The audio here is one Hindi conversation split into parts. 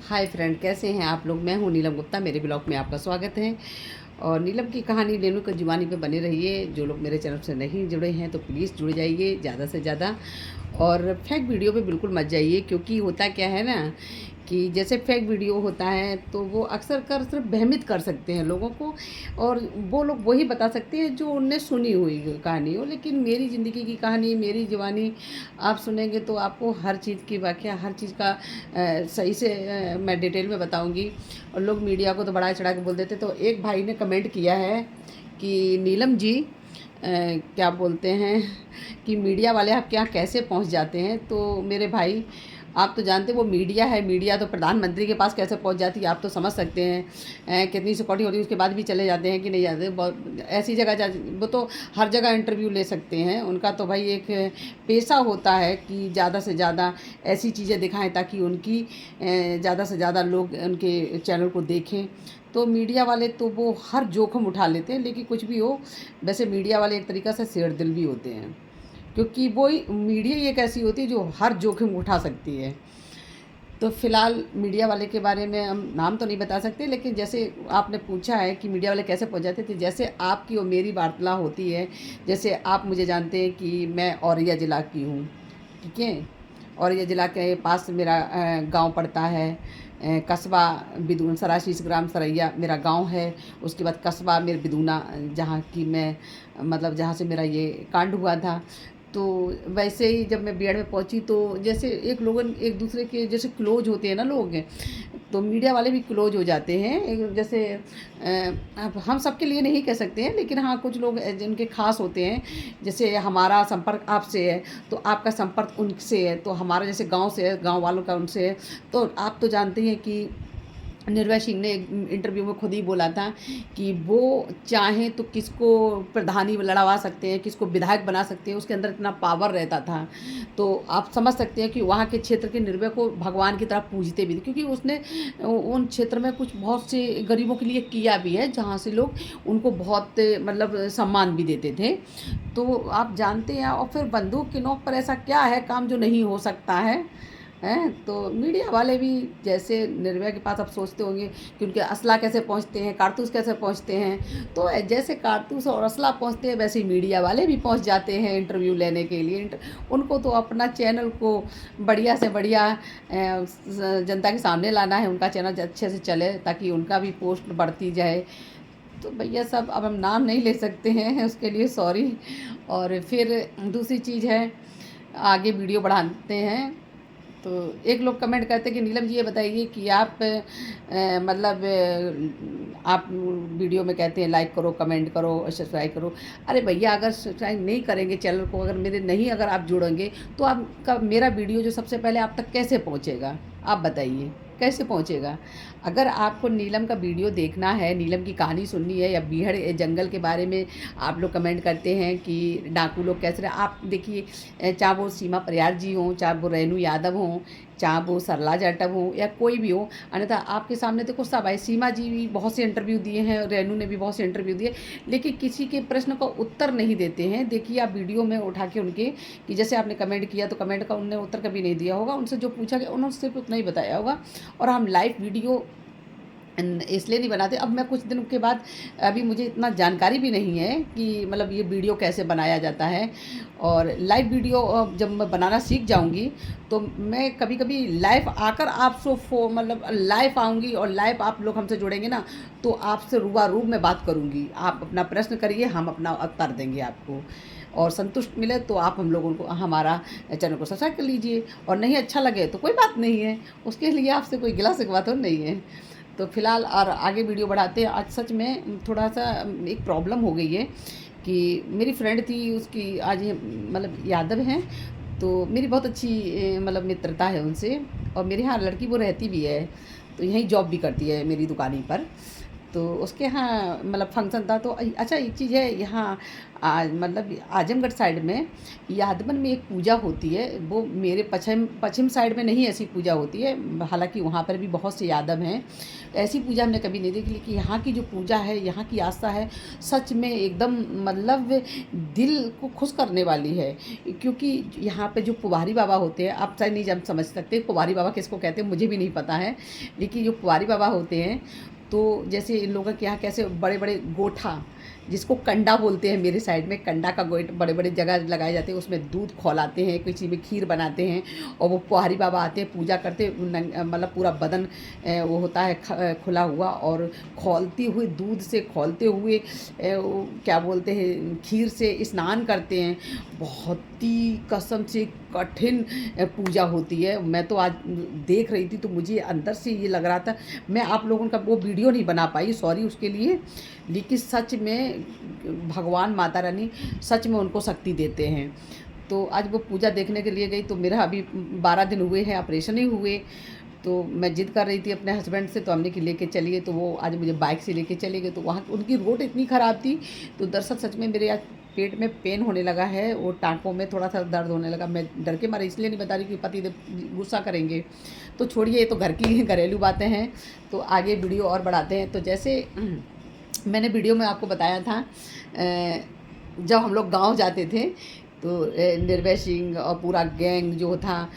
हाय फ्रेंड, कैसे हैं आप लोग। मैं हूं नीलम गुप्ता, मेरे ब्लॉग में आपका स्वागत है। और नीलम की कहानी रेणु की जुबानी पे बने रहिए। जो लोग मेरे चैनल से नहीं जुड़े हैं तो प्लीज़ जुड़ जाइए ज़्यादा से ज़्यादा। और फेक वीडियो पे बिल्कुल मत जाइए, क्योंकि होता क्या है ना कि जैसे फेक वीडियो होता है तो वो अक्सर कर सिर्फ भ्रमित कर सकते हैं लोगों को। और वो लोग वही बता सकते हैं जो उनने सुनी हुई कहानी हो। लेकिन मेरी ज़िंदगी की कहानी, मेरी जुबानी आप सुनेंगे तो आपको हर चीज़ की व्याख्या, हर चीज़ का सही से मैं डिटेल में बताऊंगी। और लोग मीडिया को तो बढ़ा चढ़ा के बोल देते। तो एक भाई ने कमेंट किया है कि नीलम जी क्या बोलते हैं कि मीडिया वाले आपके यहाँ कैसे पहुँच जाते हैं। तो मेरे भाई, आप तो जानते वो मीडिया है, मीडिया तो प्रधानमंत्री के पास कैसे पहुंच जाती है आप तो समझ सकते हैं। कितनी सिक्योरिटी होती है, उसके बाद भी चले जाते हैं कि नहीं जाते। बहुत ऐसी जगह जा, वो तो हर जगह इंटरव्यू ले सकते हैं। उनका तो भाई एक पेशा होता है कि ज़्यादा से ज़्यादा ऐसी चीज़ें दिखाएं ताकि उनकी ज़्यादा से ज़्यादा लोग उनके चैनल को देखें। तो मीडिया वाले तो वो हर जोखिम उठा लेते हैं। लेकिन कुछ भी हो, वैसे मीडिया वाले एक तरीक़ा से शेर दिल भी होते हैं, क्योंकि वो मीडिया ही एक ऐसी होती है जो हर जोखिम उठा सकती है। तो फ़िलहाल मीडिया वाले के बारे में हम नाम तो नहीं बता सकते, लेकिन जैसे आपने पूछा है कि मीडिया वाले कैसे पहुंच जाते थे, जैसे आपकी और मेरी वार्तालाप होती है। जैसे आप मुझे जानते हैं कि मैं औरैया ज़िला की हूँ, ठीक है। औरैया ज़िला के पास मेरा गांव पड़ता है। कस्बा बिदून, सराशीस ग्राम सरैया मेरा गांव है। उसके बाद कस्बा मेरे बिदूना, जहाँ की मैं मतलब जहाँ से मेरा ये कांड हुआ था। तो वैसे ही जब मैं बीएड में पहुंची तो जैसे एक दूसरे के जैसे क्लोज होते हैं ना लोग, तो मीडिया वाले भी क्लोज हो जाते हैं। जैसे अब हम सबके लिए नहीं कह सकते हैं, लेकिन हाँ कुछ लोग जिनके खास होते हैं। जैसे हमारा संपर्क आपसे है तो आपका संपर्क उनसे है, तो हमारा जैसे गांव से है, गांव वालों का उनसे है। तो आप तो जानते हैं कि निर्भय सिंह ने एक इंटरव्यू में खुद ही बोला था कि वो चाहें तो किसको प्रधानी लड़वा सकते हैं, किसको विधायक बना सकते हैं, उसके अंदर इतना पावर रहता था। तो आप समझ सकते हैं कि वहाँ के क्षेत्र के निर्भय को भगवान की तरह पूजते भी थे, क्योंकि उसने उन क्षेत्र में कुछ बहुत से गरीबों के लिए किया भी है, जहाँ से लोग उनको बहुत मतलब सम्मान भी देते थे। तो आप जानते हैं। और फिर बंदूक की नोक पर ऐसा क्या है काम जो नहीं हो सकता है। हैं तो मीडिया वाले भी जैसे निर्भया के पास आप सोचते होंगे कि उनके असला कैसे पहुंचते हैं, कारतूस कैसे पहुंचते हैं। तो जैसे कारतूस और असला पहुंचते हैं, वैसे ही मीडिया वाले भी पहुंच जाते हैं इंटरव्यू लेने के लिए। उनको तो अपना चैनल को बढ़िया से बढ़िया जनता के सामने लाना है, उनका चैनल अच्छे से चले ताकि उनका भी पोस्ट बढ़ती जाए। तो भैया सब, अब हम नाम नहीं ले सकते हैं, उसके लिए सॉरी। और फिर दूसरी चीज़ है, आगे वीडियो बढ़ाते हैं तो एक लोग कमेंट करते हैं कि नीलम जी ये बताइए कि आप मतलब आप वीडियो में कहते हैं लाइक करो, कमेंट करो और सब्सक्राइब करो। अरे भैया, अगर सब्सक्राइब नहीं करेंगे चैनल को, अगर मेरे नहीं अगर आप जुड़ेंगे तो आपका मेरा वीडियो जो सबसे पहले आप तक कैसे पहुंचेगा, आप बताइए कैसे पहुंचेगा। अगर आपको नीलम का वीडियो देखना है, नीलम की कहानी सुननी है, या बीहड़ जंगल के बारे में आप लोग कमेंट करते हैं कि डाकू लोग कैसे रहे, आप देखिए, चाहे वो सीमा परियार जी हों, चाहे वो रेणु यादव हों, चाहे वो सरला जाटव हो, या कोई भी हो, अन्यथा आपके सामने तो कुछ सब है। सीमा जी भी बहुत से इंटरव्यू दिए हैं, रेणु ने भी बहुत से इंटरव्यू दिए, लेकिन किसी के प्रश्न का उत्तर नहीं देते हैं। देखिए आप वीडियो में उठा के उनके, कि जैसे आपने कमेंट किया तो कमेंट का उनने उत्तर कभी नहीं दिया होगा, उनसे जो पूछा गया उन्होंने सिर्फ उतना ही बताया होगा। और हम लाइव वीडियो इसलिए नहीं बनाते। अब मैं कुछ दिनों के बाद, अभी मुझे इतना जानकारी भी नहीं है कि मतलब ये वीडियो कैसे बनाया जाता है। और लाइव वीडियो जब मैं बनाना सीख जाऊंगी तो मैं कभी कभी लाइव आकर आपसे मतलब लाइव आऊँगी, और लाइव आप लोग हमसे जुड़ेंगे ना तो आपसे रूबरू में बात करूँगी। आप अपना प्रश्न करिए, हम अपना उत्तर देंगे आपको। और संतुष्ट मिले तो आप हम लोगों को हमारा चैनल को सब्सक्राइब कर लीजिए, और नहीं अच्छा लगे तो कोई बात नहीं है, उसके लिए आपसे कोई गिला शिकवा तो नहीं है। तो फिलहाल और आगे वीडियो बढ़ाते हैं। आज सच में थोड़ा सा एक प्रॉब्लम हो गई है कि मेरी फ्रेंड थी, उसकी आज मतलब यादव हैं, तो मेरी बहुत अच्छी मतलब मित्रता है उनसे। और मेरे यहाँ लड़की वो रहती भी है, तो यहीं जॉब भी करती है मेरी दुकानी पर। तो उसके यहाँ मतलब फंक्शन था। तो अच्छा एक चीज़ है यहाँ मतलब आजमगढ़ साइड में यादवन में एक पूजा होती है, वो मेरे पश्चिम पश्चिम साइड में नहीं ऐसी पूजा होती है, हालांकि वहाँ पर भी बहुत से यादव हैं। ऐसी पूजा हमने कभी नहीं देखी, लेकिन यहाँ की जो पूजा है, यहाँ की आस्था है, सच में एकदम मतलब दिल को खुश करने वाली है। क्योंकि यहाँ पे जो पुवारी बाबा होते हैं, आप शायद नहीं जब समझ सकते पुवारी बाबा किसको कहते हैं, मुझे भी नहीं पता है, लेकिन जो पुवारी बाबा होते हैं, तो जैसे इन लोगों के यहाँ कैसे बड़े बड़े गोठा, जिसको कंडा बोलते हैं मेरे साइड में, कंडा का गोइट बड़े बड़े जगह लगाए जाते हैं, उसमें दूध खौलाते हैं, किसी में खीर बनाते हैं, और वो पुहारी बाबा आते हैं, पूजा करते, मतलब पूरा बदन वो होता है खुला हुआ, और खौलती हुई दूध से खौलते हुए क्या बोलते हैं खीर से स्नान करते हैं। बहुत ही कसम से कठिन पूजा होती है। मैं तो आज देख रही थी तो मुझे अंदर से ये लग रहा था, मैं आप लोगों का वो वीडियो नहीं बना पाई, सॉरी उसके लिए, लेकिन सच में भगवान माता रानी सच में उनको शक्ति देते हैं। तो आज वो पूजा देखने के लिए गई, तो मेरा अभी 12 दिन हुए हैं, ऑपरेशन ही हुए, तो मैं जिद कर रही थी अपने हस्बैंड से, तो हमने कि लेके चलिए, तो वो आज मुझे बाइक से लेके चले गए। तो वहाँ उनकी रोड इतनी ख़राब थी, तो दरअसल सच में मेरे आज पेट में पेन होने लगा है, और टाँकों में थोड़ा सा दर्द होने लगा। मैं डर के मारे इसलिए नहीं बता रही कि पति गुस्सा करेंगे, तो छोड़िए, ये तो घर की घरेलू बातें हैं। तो आगे वीडियो और बढ़ाते हैं। तो जैसे मैंने वीडियो में आपको बताया था, जब हम लोग गांव जाते थे, तो निर्भय सिंह और पूरा गैंग जो था,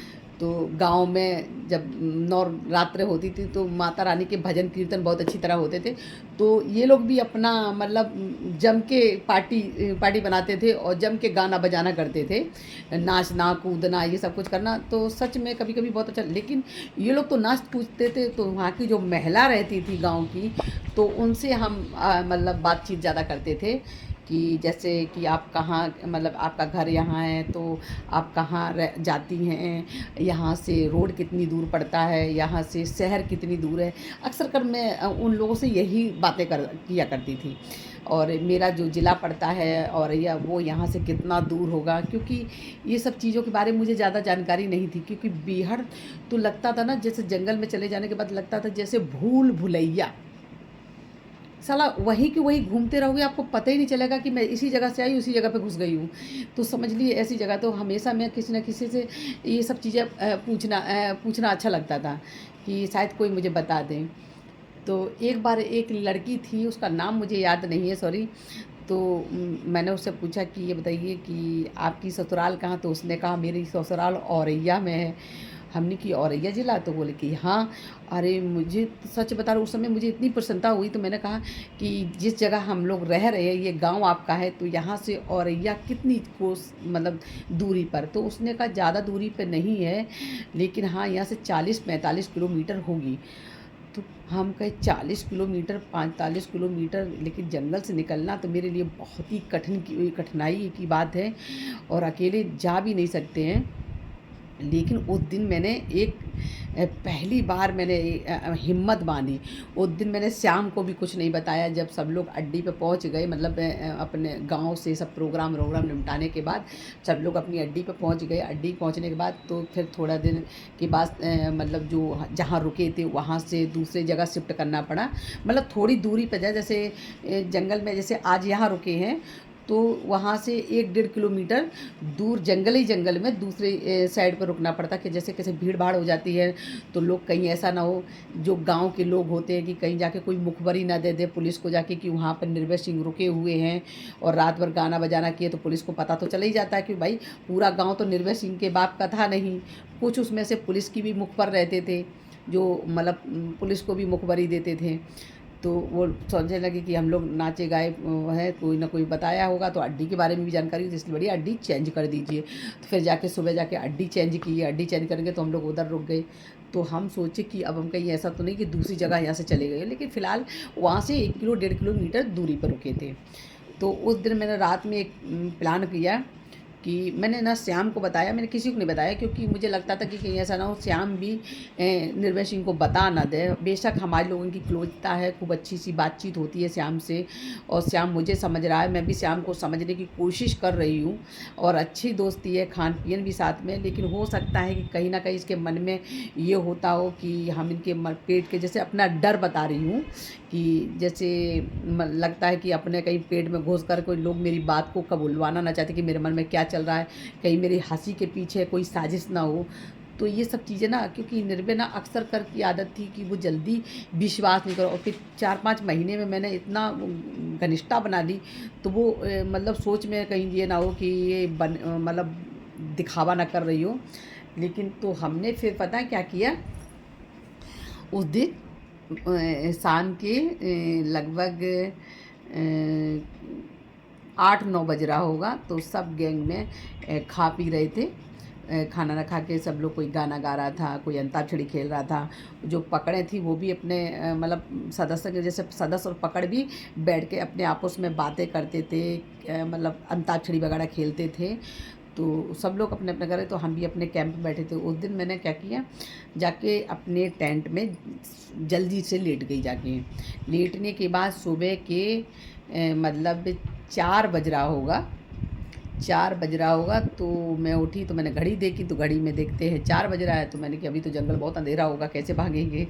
तो गांव में जब नवरात्र होती थी तो माता रानी के भजन कीर्तन बहुत अच्छी तरह होते थे। तो ये लोग भी अपना मतलब जम के पार्टी बनाते थे, और जम के गाना बजाना करते थे, नाचना कूदना ये सब कुछ करना। तो सच में कभी कभी बहुत अच्छा, लेकिन ये लोग तो नाच कूदते थे, तो वहाँ की जो महिला रहती थी गाँव की, तो उनसे हम मतलब बातचीत ज़्यादा करते थे, कि जैसे कि आप कहाँ, मतलब आपका घर यहाँ है तो आप कहाँ जाती हैं, यहाँ से रोड कितनी दूर पड़ता है, यहाँ से शहर कितनी दूर है। अक्सर कर मैं उन लोगों से यही बातें किया करती थी। और मेरा जो ज़िला पड़ता है औरैया, वो यहाँ से कितना दूर होगा, क्योंकि ये सब चीज़ों के बारे में मुझे ज़्यादा जानकारी नहीं थी। क्योंकि बीहड़ तो लगता था ना, जैसे जंगल में चले जाने के बाद लगता था जैसे भूल भुलैया, साला वहीं की वहीं घूमते रहोगे, आपको पता ही नहीं चलेगा कि मैं इसी जगह से आई, उसी जगह पे घुस गई हूँ। तो समझ लिए ऐसी जगह। तो हमेशा मैं किसी न किसी से ये सब चीज़ें पूछना अच्छा लगता था, कि शायद कोई मुझे बता दें। तो एक बार एक लड़की थी, उसका नाम मुझे याद नहीं है, सॉरी। तो मैंने उससे पूछा कि ये बताइए कि आपकी ससुराल कहाँ, तो उसने कहा मेरी ससुराल औरैया में है। हमने कि औरैया ज़िला, तो बोले कि हाँ। अरे मुझे सच बता रहा हूँ, उस समय मुझे इतनी प्रसन्नता हुई, तो मैंने कहा कि जिस जगह हम लोग रह रहे हैं, ये गांव आपका है, तो यहाँ से औरैया कितनी कोस मतलब दूरी पर? तो उसने कहा ज़्यादा दूरी पर नहीं है, लेकिन हाँ यहाँ से 40-45 किलोमीटर होगी। तो हम कहे 40 किलोमीटर, 45 किलोमीटर, लेकिन जंगल से निकलना तो मेरे लिए बहुत ही कठिनाई की बात है, और अकेले जा भी नहीं सकते हैं। लेकिन उस दिन मैंने एक पहली बार मैंने हिम्मत बांधी। उस दिन मैंने श्याम को भी कुछ नहीं बताया। जब सब लोग अड्डी पे पहुंच गए, मतलब अपने गांव से सब प्रोग्राम निपटाने के बाद सब लोग अपनी अड्डी पे पहुंच गए। अड्डी पहुंचने के बाद तो फिर थोड़ा दिन के बाद मतलब जो जहां रुके थे वहां से दूसरी जगह शिफ्ट करना पड़ा। मतलब थोड़ी दूरी पर जाए, जैसे जंगल में, जैसे आज यहाँ रुके हैं, तो वहाँ से 1-1.5 किलोमीटर दूर जंगल में दूसरे साइड पर रुकना पड़ता, कि जैसे कैसे भीड़ भाड़ हो जाती है, तो लोग कहीं ऐसा ना हो, जो गांव के लोग होते हैं, कि कहीं जाके कोई मुखबरी ना दे दे पुलिस को जाके कि वहाँ पर निर्भय सिंह रुके हुए हैं और रात भर गाना बजाना किए। तो पुलिस को पता तो चला ही जाता है कि भाई पूरा गाँव तो निर्भय सिंह के बाप का था नहीं। कुछ उसमें से पुलिस की भी मुखबर रहते थे, जो मतलब पुलिस को भी मुखबरी देते थे। तो वो सोचने लगे कि हम लोग नाचे गाए हैं, कोई ना कोई बताया होगा, तो अड्डी के बारे में भी जानकारी थी, इसलिए बढ़िया अड्डी चेंज कर दीजिए। तो फिर जाके सुबह जाके अड्डी चेंज की। अड्डी चेंज करेंगे तो हम लोग उधर रुक गए। तो हम सोचे कि अब हम कहीं ऐसा तो नहीं कि दूसरी जगह यहाँ से चले गए, लेकिन फ़िलहाल वहाँ से 1-1.5 किलोमीटर दूरी पर रुके थे। तो उस दिन मैंने रात में एक प्लान किया, कि मैंने ना श्याम को बताया, मैंने किसी को नहीं बताया, क्योंकि मुझे लगता था कि कहीं ऐसा ना हो श्याम भी निर्भय सिंह को बता ना दे। बेशक हमारे लोगों की क्लोजता है, खूब अच्छी सी बातचीत होती है श्याम से, और श्याम मुझे समझ रहा है, मैं भी श्याम को समझने की कोशिश कर रही हूँ, और अच्छी दोस्ती है, खान पियन भी साथ में। लेकिन हो सकता है कि कहीं ना कहीं इसके मन में ये होता हो कि हम इनके पेट के, जैसे अपना डर बता रही हूँ, कि जैसे लगता है कि अपने कहीं पेट में घुस कर कोई लोग मेरी बात को कबूलवाना ना चाहते कि मेरे मन में क्या चल रहा है, कहीं मेरी हंसी के पीछे कोई साजिश ना हो। तो ये सब चीज़ें ना, क्योंकि निर्भय ना अक्सर कर की आदत थी कि वो जल्दी विश्वास नहीं करो, और फिर 4-5 महीने में मैंने इतना घनिष्ठता बना ली, तो वो मतलब सोच में कहीं ये ना हो कि ये मतलब दिखावा ना कर रही हो। लेकिन तो हमने फिर पता है क्या किया, उस दिन शाम के लगभग 8-9 बज रहा होगा, तो सब गैंग में खा पी रहे थे। खाना ना खा के सब लोग, कोई गाना गा रहा था, कोई अंताक्षरी खेल रहा था। जो पकड़े थी वो भी अपने मतलब सदस्य के जैसे सदस्य और पकड़ भी बैठ के अपने आपस में बातें करते थे, मतलब अंताक्षरी वगैरह खेलते थे। तो सब लोग अपने अपने घर, तो हम भी अपने कैंप में बैठे थे। उस दिन मैंने क्या किया, जाके अपने टेंट में जल्दी से लेट गई। जाके लेटने के बाद सुबह के मतलब 4 बज रहा होगा, 4 बज रहा होगा, तो मैं उठी, तो मैंने घड़ी देखी, तो घड़ी में देखते हैं 4 बज रहा है। तो मैंने कि अभी तो जंगल बहुत अंधेरा होगा, कैसे भागेंगे।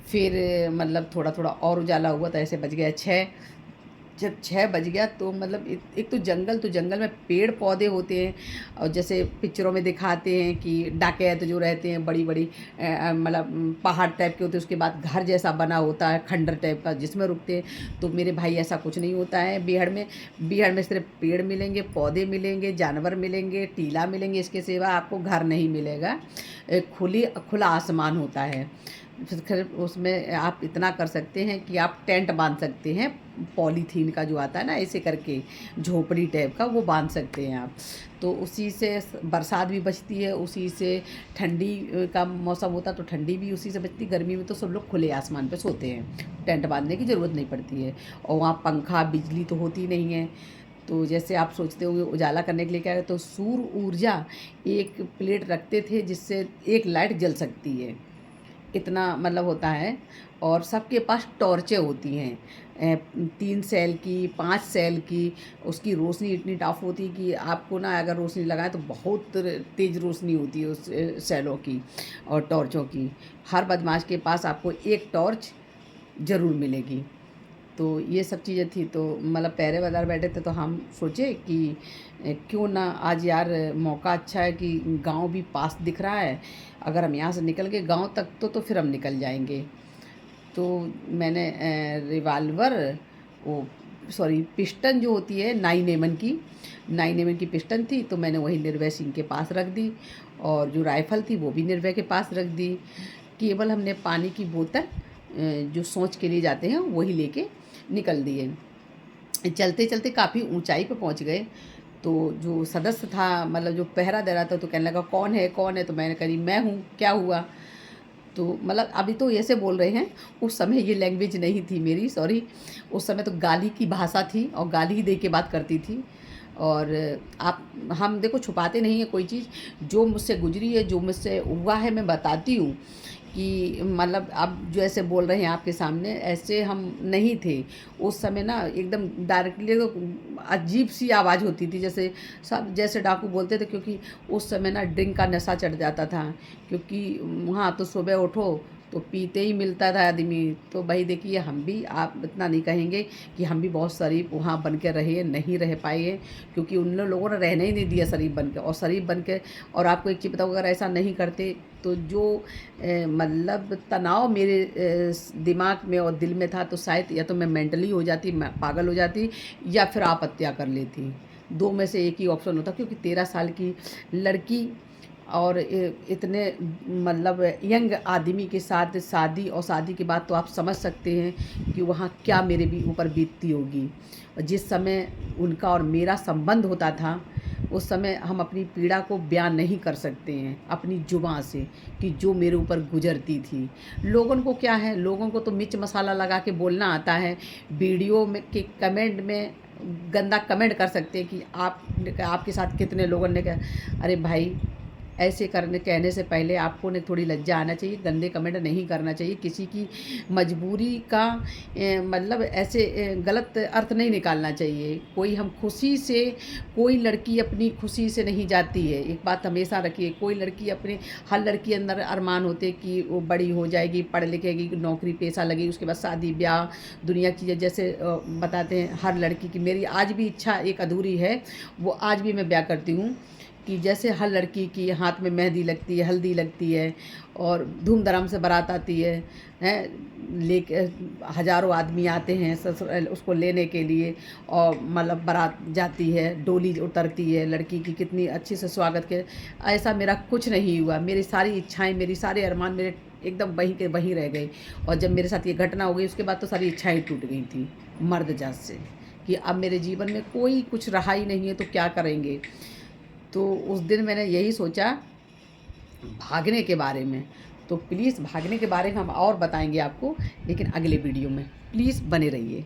फिर मतलब थोड़ा थोड़ा और उजाला हुआ, तो ऐसे बज गया 6। जब 6 बज गया, तो मतलब एक तो जंगल में पेड़ पौधे होते हैं, और जैसे पिक्चरों में दिखाते हैं कि डाकैत जो रहते हैं बड़ी बड़ी मतलब पहाड़ टाइप के होते हैं, उसके बाद घर जैसा बना होता है खंडर टाइप का, जिसमें रुकते हैं। तो मेरे भाई ऐसा कुछ नहीं होता है बिहार में सिर्फ पेड़ मिलेंगे, पौधे मिलेंगे, जानवर मिलेंगे, टीला मिलेंगे, इसके सिवा आपको घर नहीं मिलेगा। खुला आसमान होता है। फिर उसमें आप इतना कर सकते हैं कि आप टेंट बांध सकते हैं, पॉलीथीन का जो आता है ना, ऐसे करके झोपड़ी टाइप का, वो बांध सकते हैं आप। तो उसी से बरसात भी बचती है, उसी से ठंडी का मौसम होता तो ठंडी भी उसी से बचती। गर्मी में तो सब लोग खुले आसमान पे सोते हैं, टेंट बांधने की ज़रूरत नहीं पड़ती है। और वहाँ पंखा बिजली तो होती नहीं है। तो जैसे आप सोचते होंगे उजाला करने के लिए क्या है, तो सूर्य ऊर्जा एक प्लेट रखते थे जिससे एक लाइट जल सकती है, इतना मतलब होता है। और सबके पास टॉर्चें होती हैं, 3 सेल की, 5 सेल की। उसकी रोशनी इतनी टफ होती है कि आपको ना अगर रोशनी लगाए तो बहुत तेज़ रोशनी होती है उस सेलों की और टॉर्चों की। हर बदमाश के पास आपको एक टॉर्च ज़रूर मिलेगी। तो ये सब चीज़ें थी। तो मतलब पहरे बाज़ार बैठे थे, तो हम सोचे कि क्यों ना आज यार मौका अच्छा है कि गांव भी पास दिख रहा है, अगर हम यहाँ से निकल गए गांव तक तो फिर हम निकल जाएंगे। तो मैंने रिवाल्वर, वो सॉरी पिस्टन जो होती है 9mm की पिस्टन थी, तो मैंने वही निर्भय सिंह के पास रख दी, और जो राइफ़ल थी वो भी निर्भय के पास रख दी। केवल हमने पानी की बोतल जो सोच के लिए जाते हैं वही लेके निकल दिए। चलते चलते काफ़ी ऊंचाई पे पहुंच गए। तो जो सदस्य था, मतलब जो पहरा दे रहा था, तो कहने लगा कौन है कौन है। तो मैंने कही मैं हूँ, क्या हुआ। तो मतलब अभी तो ऐसे बोल रहे हैं, उस समय ये लैंग्वेज नहीं थी मेरी, सॉरी। उस समय तो गाली की भाषा थी और गाली ही दे के बात करती थी। और हम देखो छुपाते नहीं है कोई चीज़, जो मुझसे गुजरी है, जो मुझसे हुआ है, मैं बताती हूँ। कि मतलब अब जो ऐसे बोल रहे हैं आपके सामने, ऐसे हम नहीं थे उस समय ना। एकदम डायरेक्टली तो अजीब सी आवाज़ होती थी, जैसे सब जैसे डाकू बोलते थे, क्योंकि उस समय ना ड्रिंक का नशा चढ़ जाता था। क्योंकि वहाँ तो सुबह उठो तो पीते ही मिलता था आदमी। तो भाई देखिए, हम भी, आप इतना नहीं कहेंगे कि हम भी बहुत शरीफ वहाँ बन के रहे, नहीं रह पाए हैं, क्योंकि उन लोगों ने रहने ही नहीं दिया शरीफ बन के। और शरीफ बन के, और आपको एक चीज़ बताऊँ, अगर ऐसा नहीं करते तो जो मतलब तनाव मेरे दिमाग में और दिल में था, तो शायद या तो मैं मेंटली हो जाती, मैं पागल हो जाती, या फिर आत्महत्या कर लेती। 2 में से एक ही ऑप्शन होता, क्योंकि 13 साल की लड़की और इतने मतलब यंग आदमी के साथ शादी, और शादी के बाद तो आप समझ सकते हैं कि वहाँ क्या मेरे भी ऊपर बीतती होगी। और जिस समय उनका और मेरा संबंध होता था, उस समय हम अपनी पीड़ा को बयान नहीं कर सकते हैं अपनी ज़ुबान से, कि जो मेरे ऊपर गुज़रती थी। लोगों को क्या है, लोगों को तो मिर्च मसाला लगा के बोलना आता है, वीडियो में के कमेंट में गंदा कमेंट कर सकते हैं कि आपके साथ कितने लोगों ने कहा। अरे भाई, ऐसे करने कहने से पहले आपको ने थोड़ी लज्जा आना चाहिए, गंदे कमेंट नहीं करना चाहिए। किसी की मजबूरी का मतलब ऐसे गलत अर्थ नहीं निकालना चाहिए। कोई हम खुशी से, कोई लड़की अपनी खुशी से नहीं जाती है, एक बात हमेशा रखिए। कोई लड़की अपने, हर लड़की अंदर अरमान होते कि वो बड़ी हो जाएगी, पढ़ लिखेगी, नौकरी पेशा लगेगी, उसके बाद शादी ब्याह दुनिया की चीज़ें, जैसे बताते हैं हर लड़की की। मेरी आज भी इच्छा एक अधूरी है, वो आज भी मैं ब्याह करती हूँ, कि जैसे हर लड़की की हाथ में मेहंदी लगती है, हल्दी लगती है और धूम-धड़ाम से बारात आती है, हैं, लेके हज़ारों आदमी आते हैं ससुर उसको लेने के लिए, और मतलब बारात जाती है, डोली उतरती है, लड़की की कितनी अच्छे से स्वागत के। ऐसा मेरा कुछ नहीं हुआ। मेरी सारी इच्छाएँ, मेरी सारे अरमान मेरे एकदम वहीं के वहीं रह गए। और जब मेरे साथ ये घटना हो गई, उसके बाद तो सारी इच्छाएँ टूट गई थी मर्द जात से, कि अब मेरे जीवन में कोई कुछ रहा ही नहीं है, तो क्या करेंगे। तो उस दिन मैंने यही सोचा भागने के बारे में। तो प्लीज़ भागने के बारे में हम और बताएंगे आपको, लेकिन अगले वीडियो में। प्लीज़ बने रहिए।